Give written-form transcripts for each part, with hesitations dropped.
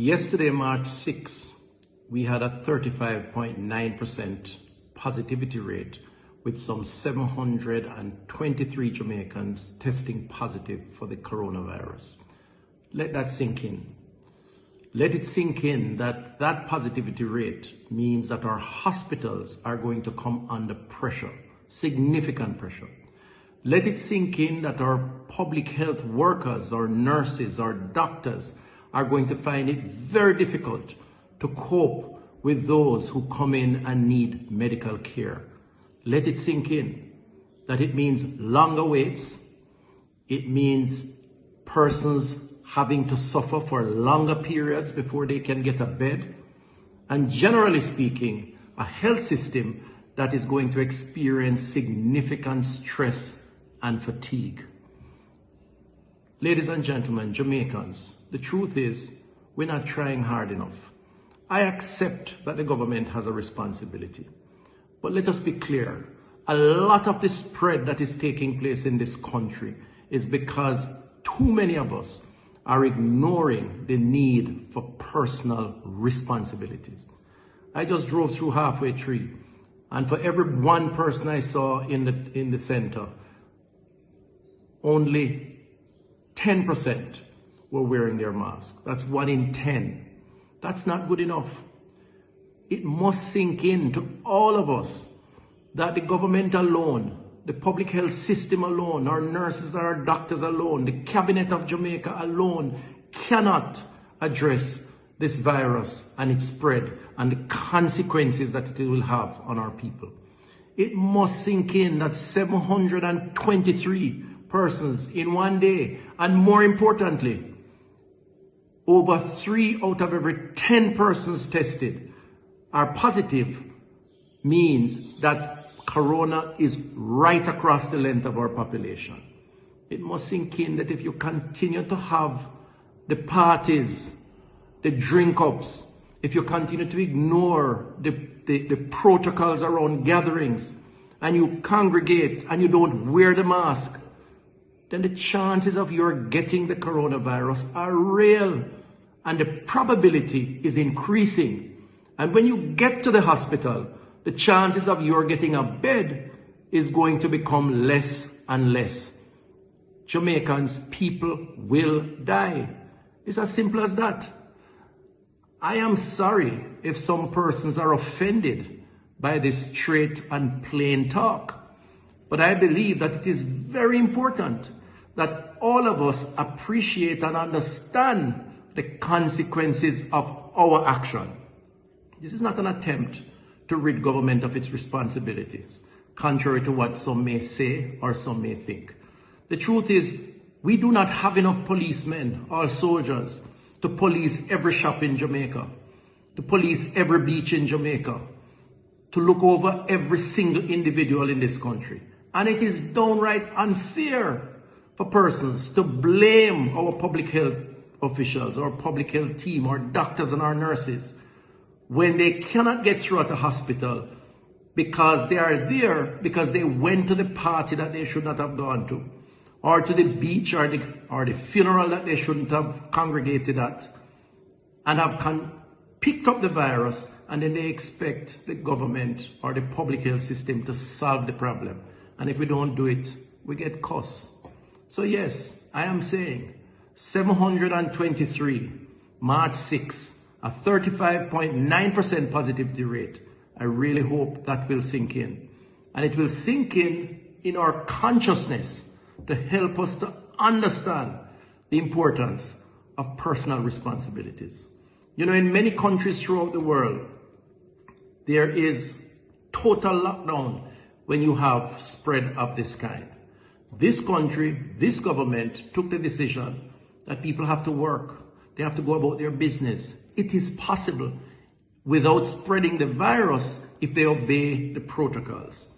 Yesterday, March 6, we had a 35.9% positivity rate with some 723 Jamaicans testing positive for the coronavirus. Let that sink in. Let it sink in that that positivity rate means that our hospitals are going to come under pressure, significant pressure. Let it sink in that our public health workers, our nurses, our doctors are going to find it very difficult to cope with those who come in and need medical care. Let it sink in that it means longer waits. It means persons having to suffer for longer periods before they can get a bed. And generally speaking, a health system that is going to experience significant stress and fatigue. Ladies and gentlemen, Jamaicans, the truth is we're not trying hard enough. I accept that the government has a responsibility. But let us be clear, a lot of the spread that is taking place in this country is because too many of us are ignoring the need for personal responsibilities. I just drove through Halfway Tree, and for every one person I saw in the center, only 10% were wearing their mask. That's 1 in 10. That's not good enough. It must sink in to all of us that the government alone, the public health system alone, our nurses, our doctors alone, the cabinet of Jamaica alone cannot address this virus and its spread and the consequences that it will have on our people. It must sink in that 723 persons in one day, and more importantly, over 3 out of every 10 persons tested are positive, means that corona is right across the length of our population. It must sink in that if you continue to have the parties, the drink-ups, if you continue to ignore the protocols around gatherings, and you congregate and you don't wear the mask, then the chances of your getting the coronavirus are real, and the probability is increasing. And when you get to the hospital, the chances of your getting a bed is going to become less and less. Jamaicans, people will die. It's as simple as that. I am sorry if some persons are offended by this straight and plain talk, but I believe that it is very important that all of us appreciate and understand the consequences of our action. This is not an attempt to rid government of its responsibilities, contrary to what some may say or some may think. The truth is, we do not have enough policemen or soldiers to police every shop in Jamaica, to police every beach in Jamaica, to look over every single individual in this country. And it is downright unfair for persons to blame our public health officials, our public health team, our doctors and our nurses when they cannot get through at the hospital because they are there because they went to the party that they should not have gone to, or to the beach or the funeral that they shouldn't have congregated at, and have picked up the virus, and then they expect the government or the public health system to solve the problem. And if we don't do it, we get costs. So yes, I am saying 723, March 6, a 35.9% positivity rate. I really hope that will sink in. And it will sink in our consciousness to help us to understand the importance of personal responsibilities. You know, in many countries throughout the world, there is total lockdown when you have spread of this kind. This country, this government took the decision that people have to work. They have to go about their business. It is possible without spreading the virus if they obey the protocols.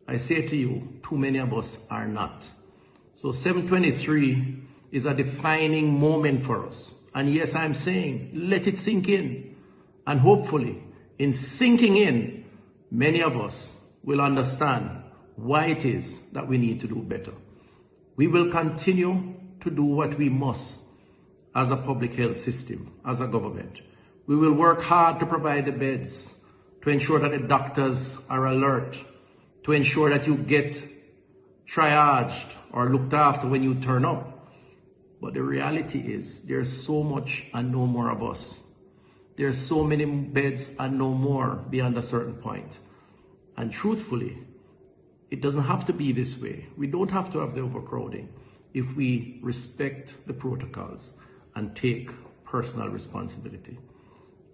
I say to you, too many of us are not. So 723 is a defining moment for us. And yes, I'm saying, let it sink in. And hopefully, in sinking in, many of us will understand why it is that we need to do better. We will continue to do what we must. as a public health system, as a government. We will work hard to provide the beds, to ensure that the doctors are alert, to ensure that you get triaged or looked after when you turn up. But the reality is there's so much and no more of us. There's so many beds and no more beyond a certain point. And truthfully, it doesn't have to be this way. We don't have to have the overcrowding if we respect the protocols and take personal responsibility.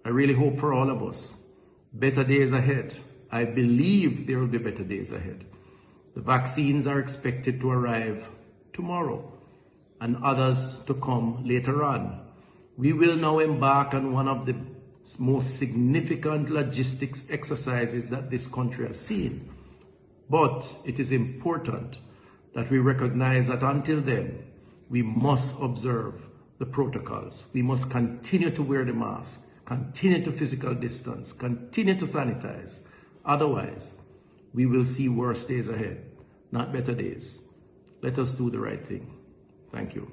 I really hope for all of us, better days ahead. I believe there will be better days ahead. The vaccines are expected to arrive tomorrow and others to come later on. We will now embark on one of the most significant logistics exercises that this country has seen. But it is important that we recognize that until then, we must observe the protocols. We must continue to wear the mask, continue to physical distance, continue to sanitize. Otherwise, we will see worse days ahead, not better days. Let us do the right thing. Thank you.